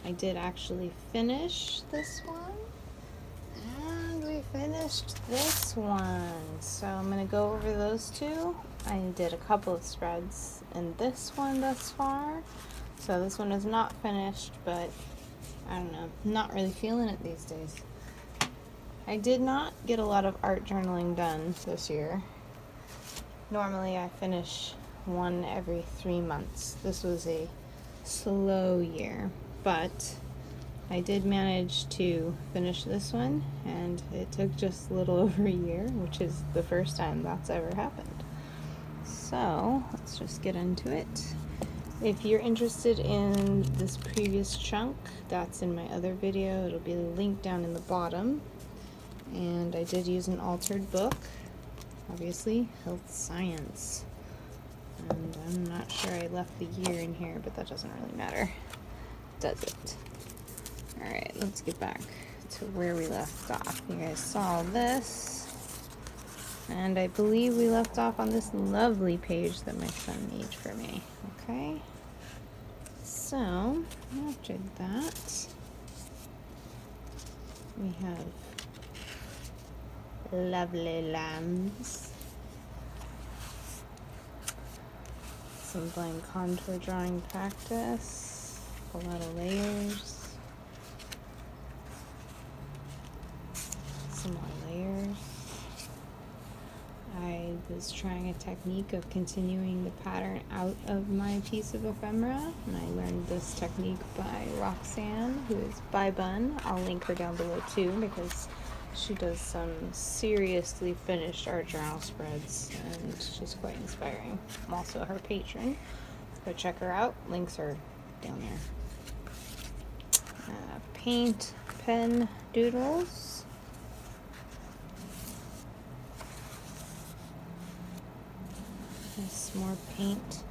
I did actually finish this one, and we finished this one. So I'm going to go over those two. I did a couple of spreads in this one thus far. So this one is not finished, but I don't know, not really feeling it these days. I did not get a lot of art journaling done this year. Normally I finish one every 3 months. This was a slow year, but I did manage to finish this one, and it took just a little over a year, which is the first time that's ever happened. So let's just get into it. If you're interested in this previous chunk, that's in my other video. It'll be linked down in the bottom. And I did use an altered book, obviously, health science. And I'm not sure I left the year in here, but that doesn't really matter, does it? Alright, let's get back to where we left off. You guys saw this, and I believe we left off on this lovely page that my son made for me. Okay, so after that, we have lovely lambs, some blank contour drawing practice, a lot of layers, some more layers. I was trying a technique of continuing the pattern out of my piece of ephemera, and I learned this technique by Roxanne, who is ByBun. I'll link her down below too, because she does some seriously finished art journal spreads, and she's quite inspiring. I'm also her patron. Go check her out. Links are down there. Paint pen doodles. More paint,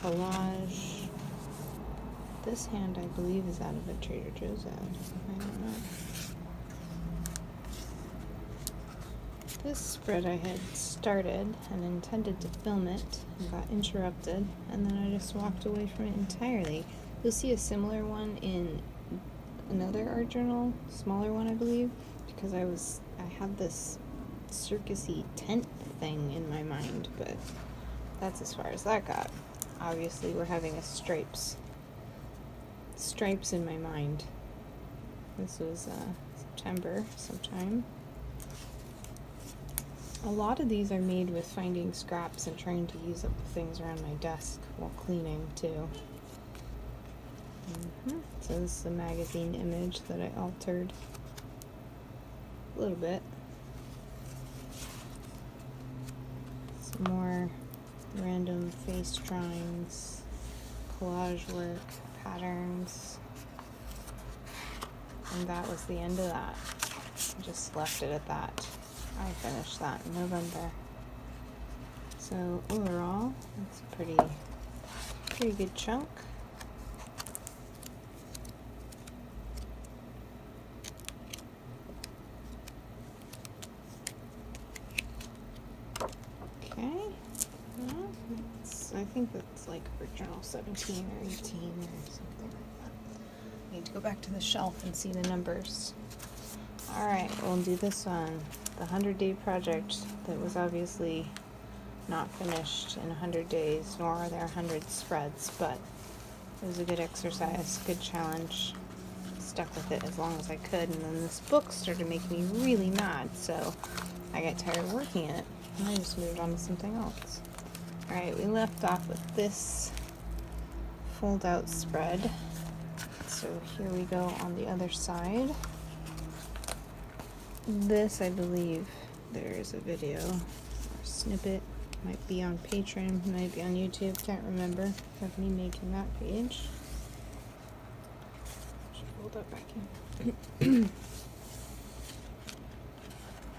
collage. This hand, I believe, is out of a Trader Joe's ad. I don't know. This spread I had started and intended to film it and got interrupted, and then I just walked away from it entirely. You'll see a similar one in another art journal, smaller one I believe, because I have this circusy tent thing in my mind, but that's as far as that got. Obviously we're having a stripes in my mind. This was September sometime. A lot of these are made with finding scraps and trying to use up the things around my desk while cleaning too. So this is a magazine image that I altered a little bit. More random face drawings, collage work, patterns, and that was the end of that. I just left it at that. I finished that in November. So overall, it's a pretty good chunk. I think that's like for journal 17 or 18 or something like that. I need to go back to the shelf and see the numbers. Alright, we'll do this one. The 100-day project that was obviously not finished in 100 days, nor are there 100 spreads, but it was a good exercise, good challenge. Stuck with it as long as I could, and then this book started making me really mad, so I got tired of working it, and I just moved on to something else. Alright, we left off with this fold-out spread. So here we go on the other side. This, I believe, there is a video or snippet. Might be on Patreon, might be on YouTube, can't remember. Of me making that page. Should fold that back in.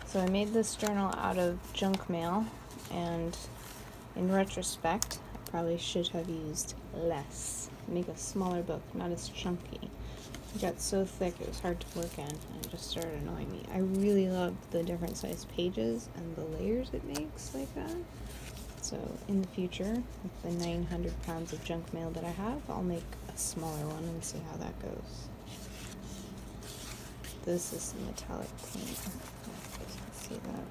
So I made this journal out of junk mail, and in retrospect, I probably should have used less. Make a smaller book, not as chunky. It got so thick it was hard to work in, and it just started annoying me. I really loved the different sized pages and the layers it makes like that. So in the future, with the 900 pounds of junk mail that I have, I'll make a smaller one and see how that goes. This is the metallic paint. I don't know if you guys can see that.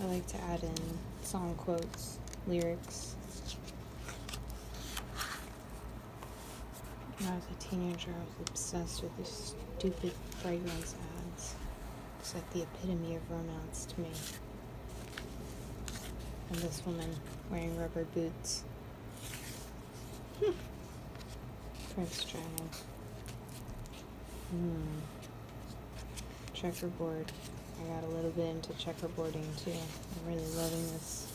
I like to add in song quotes, lyrics. When I was a teenager, I was obsessed with these stupid fragrance ads. It's like the epitome of romance to me. And this woman wearing rubber boots. Prince Charming. Checkerboard. I got a little bit into checkerboarding too. I'm really loving this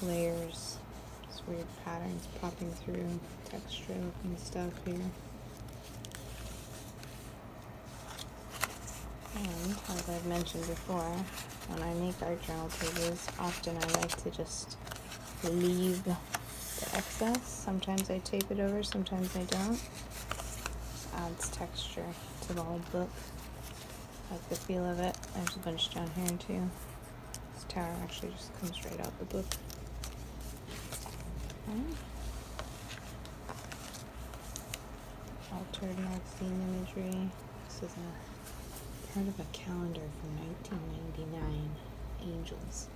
layers, this weird patterns popping through, texture looking stuff here. And as I've mentioned before, when I make art journal pages, often I like to just leave the excess. Sometimes I tape it over, sometimes I don't. Adds texture to the whole book. I like the feel of it. There's a bunch down here too. This tower actually just comes right out the book. Okay. Altered North Scene imagery. This is a part of a calendar from 1999. Angels.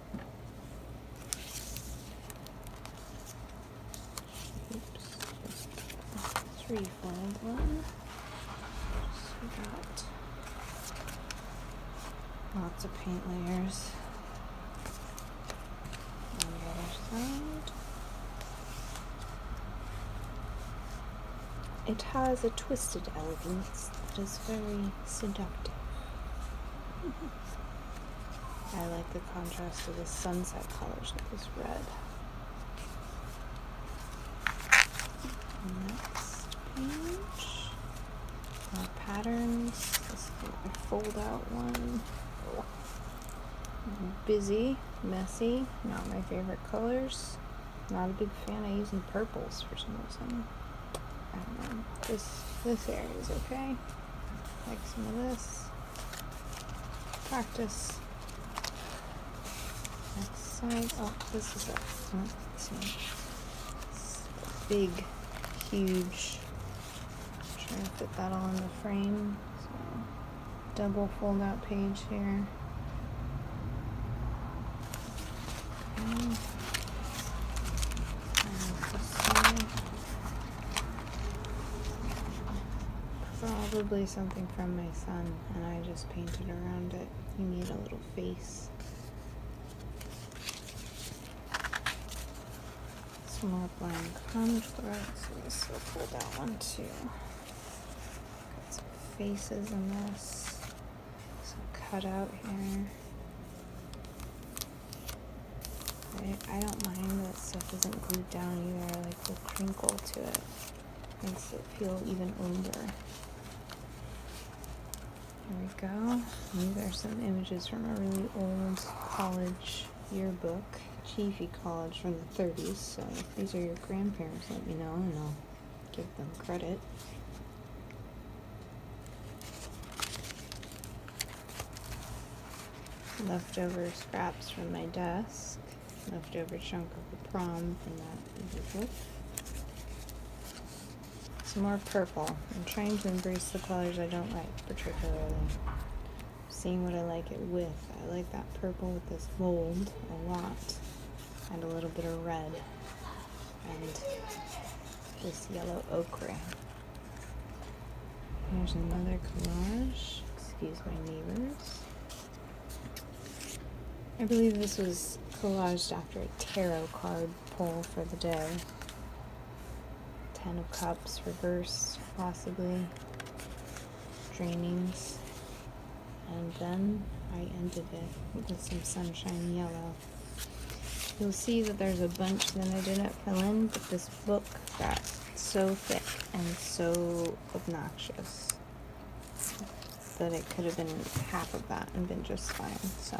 Oops. Threefold one. Just got lots of paint layers on the other side. It has a twisted elegance that is very seductive. I like the contrast of the sunset colors with this red. Next page. More patterns. This is a fold out one. Busy, messy, not my favorite colors. Not a big fan of using purples for some reason. I don't know. This area is okay. Like some of this. Practice. Next side. Oh, this is it. Oh, this one. It's big, huge. Trying to fit that all in the frame. So, double fold out page here. Okay. And this one. Probably something from my son, and I just painted around it. You need a little face. Some more blank contrast. This will pull that one too. Got some faces in this. Some cutout here. I don't mind that stuff isn't glued down either. I like the crinkle to it. Makes it feel even older. Here we go. These are some images from a really old college yearbook. Chiefy College from the 30s. So if these are your grandparents, let me know and I'll give them credit. Leftover scraps from my desk. Leftover chunk of the prom from that book. Some more purple. I'm trying to embrace the colors I don't like particularly. Seeing what I like it with. I like that purple with this gold a lot. And a little bit of red. And this yellow ochre. Here's another collage. Excuse my neighbors. I believe this was collaged after a tarot card pull for the day. 10 of Cups reversed, possibly. Drainings. And then I ended it with some sunshine yellow. You'll see that there's a bunch that I didn't fill in, but this book got so thick and so obnoxious that it could have been half of that and been just fine. So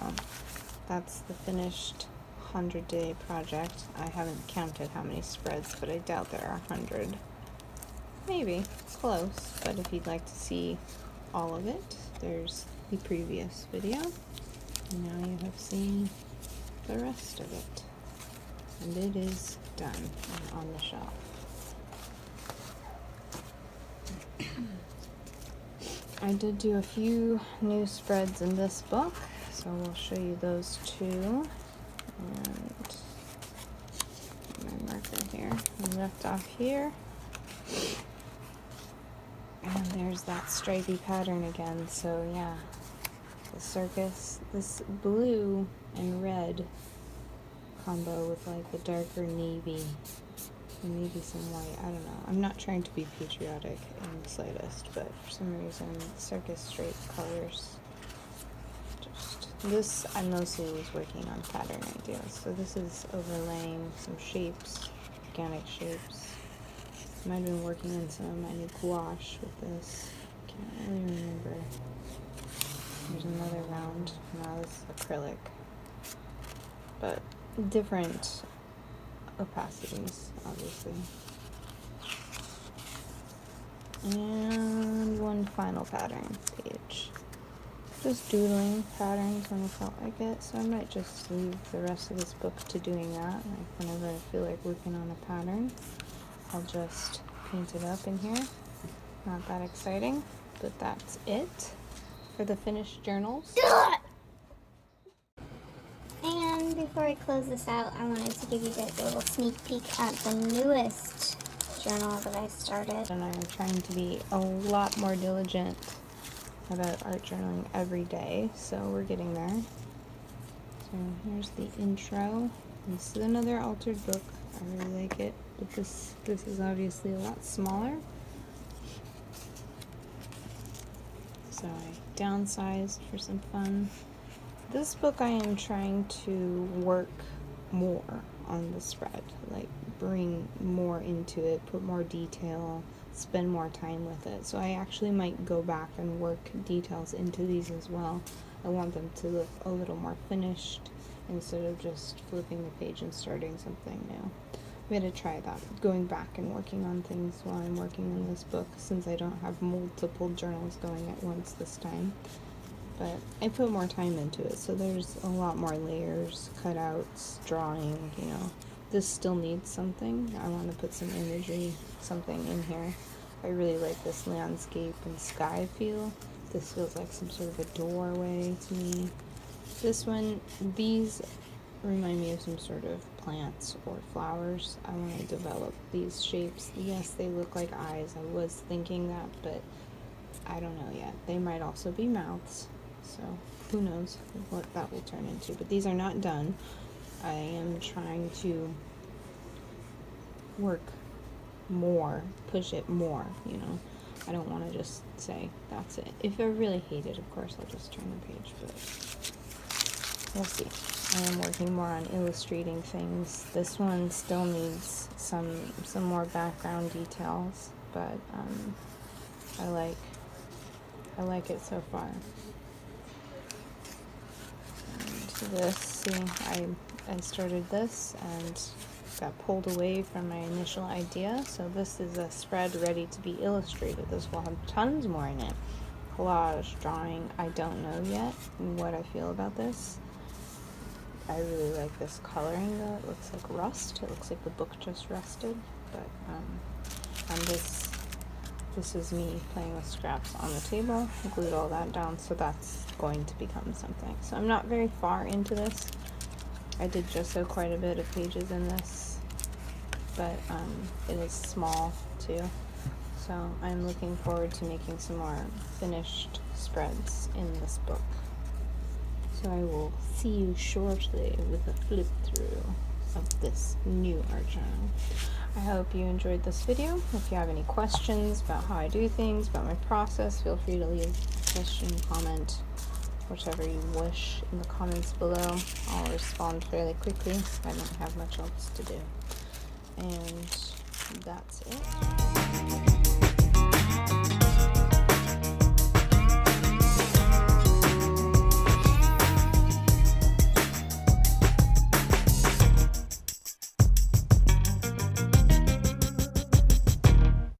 that's the finished 100-day project. I haven't counted how many spreads, but I doubt there are 100. Maybe close, but if you'd like to see all of it, there's the previous video. And now you have seen the rest of it. And it is done and on the shelf. I did do a few new spreads in this book, so we'll show you those too. And my marker here, I left off here. And there's that stripy pattern again, so yeah. The circus, this blue and red combo with like the darker navy and maybe some white. I don't know. I'm not trying to be patriotic in the slightest, but for some reason circus stripe colors. Just this, I mostly was working on pattern ideas. So this is overlaying some shapes, organic shapes. Might have been working on some of my new gouache with this. Can't really remember. There's another round. Now this is acrylic. But different opacities, obviously. And one final pattern page. Just doodling patterns when I felt like it, so I might just leave the rest of this book to doing that. Like whenever I feel like working on a pattern, I'll just paint it up in here. Not that exciting, but that's it for the finished journals. And before I close this out, I wanted to give you guys a little sneak peek at the newest journal that I started. And I'm trying to be a lot more diligent about art journaling every day, so we're getting there. So here's the intro. This is another altered book. I really like it, but this is obviously a lot smaller. So I downsized for some fun. This book I am trying to work more on the spread, like bring more into it, put more detail, spend more time with it. So I actually might go back and work details into these as well. I want them to look a little more finished instead of just flipping the page and starting something new. I'm going to try that, going back and working on things while I'm working on this book, since I don't have multiple journals going at once this time. But I put more time into it, so there's a lot more layers, cutouts, drawing, you know. This still needs something. I want to put some imagery, something in here. I really like this landscape and sky feel. This feels like some sort of a doorway to me. This one, these remind me of some sort of plants or flowers. I want to develop these shapes. Yes, they look like eyes. I was thinking that, but I don't know yet. They might also be mouths. So who knows what that will turn into. But these are not done. I am trying to work more, push it more, you know. I don't want to just say that's it. If I really hate it, of course I'll just turn the page, but we'll see. I am working more on illustrating things. This one still needs some more background details, but I like it so far. And this, see, I started this and got pulled away from my initial idea, so this is a spread ready to be illustrated. This will have tons more in it. Collage, drawing, I don't know yet what I feel about this. I really like this coloring though. It looks like rust. It looks like the book just rusted, but and this is me playing with scraps on the table. I glued all that down, so that's going to become something. So I'm not very far into this. I did gesso quite a bit of pages in this, but it is small too. So I'm looking forward to making some more finished spreads in this book. So I will see you shortly with a flip through of this new art journal. I hope you enjoyed this video. If you have any questions about how I do things, about my process, feel free to leave a question, comment, whichever you wish in the comments below. I'll respond fairly quickly. I don't have much else to do. And that's it.